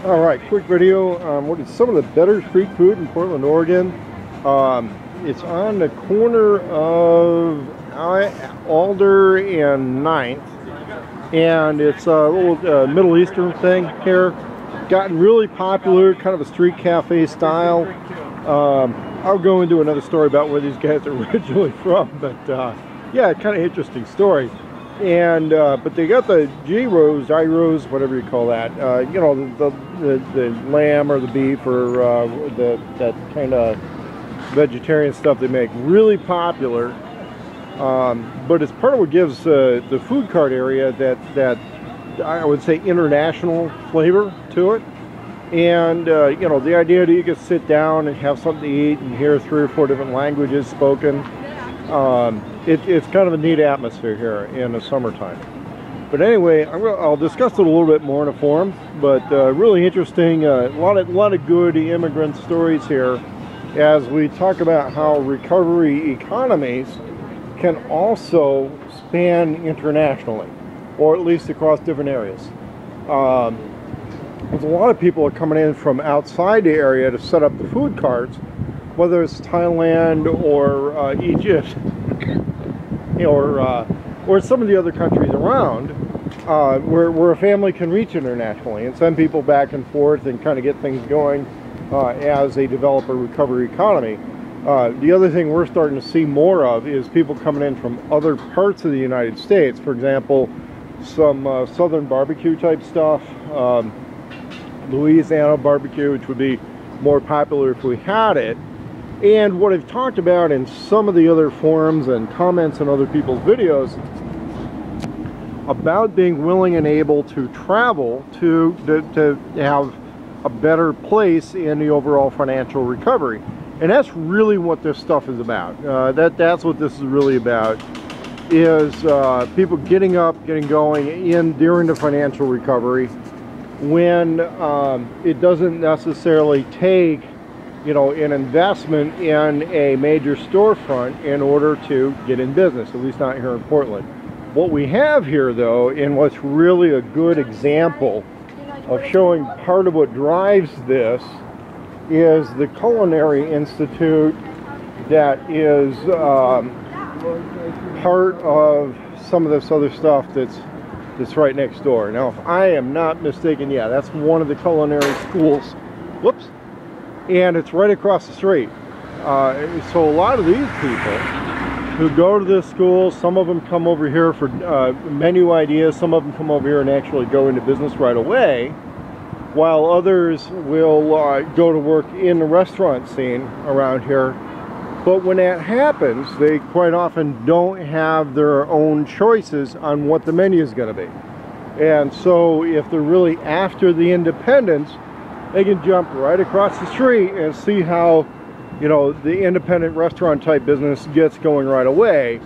All right, quick video. What is some of the better street food in Portland, Oregon? It's on the corner of Alder and 9th, and it's a little Middle Eastern thing here. Gotten really popular, kind of a street cafe style. I'll go into another story about where these guys are originally from, but yeah, kind of interesting story. And but they got the gyros, whatever you call that. You know, the lamb or the beef or that kind of vegetarian stuff they make, really popular. But it's part of what gives the food cart area that I would say international flavor to it. And you know, the idea that you can sit down and have something to eat and hear 3 or 4 different languages spoken. It's kind of a neat atmosphere here in the summertime. But anyway, I'll discuss it a little bit more in a forum. But really interesting, a lot of good immigrant stories here as we talk about how recovery economies can also span internationally, or at least across different areas. There's a lot of people are coming in from outside the area to set up the food carts, whether it's Thailand or Egypt or some of the other countries around, where a family can reach internationally and send people back and forth and kind of get things going as they develop a recovery economy. The other thing we're starting to see more of is people coming in from other parts of the United States. For example, some southern barbecue type stuff, Louisiana barbecue, which would be more popular if we had it. And what I've talked about in some of the other forums and comments on other people's videos about being willing and able to travel to have a better place in the overall financial recovery. And that's really what this stuff is about. That's what this is really about, is people getting up, getting going during the financial recovery when it doesn't necessarily take, you know, an investment in a major storefront in order to get in business, at least not here in Portland. What we have here, though, and what's really a good example of showing part of what drives this, is the Culinary Institute that is part of some of this other stuff that's right next door. Now, if I am not mistaken, yeah, that's one of the culinary schools. Whoops. And it's right across the street. So a lot of these people who go to this school, some of them come over here for menu ideas, some of them come over here and actually go into business right away, while others will go to work in the restaurant scene around here. But when that happens, they quite often don't have their own choices on what the menu is going to be. And so if they're really after the independence, they can jump right across the street and see how, you know, the independent restaurant type business gets going right away.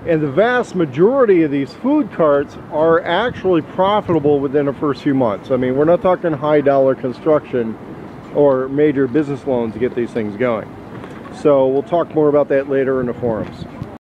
And the vast majority of these food carts are actually profitable within the first few months. I mean, we're not talking high dollar construction or major business loans to get these things going. So we'll talk more about that later in the forums.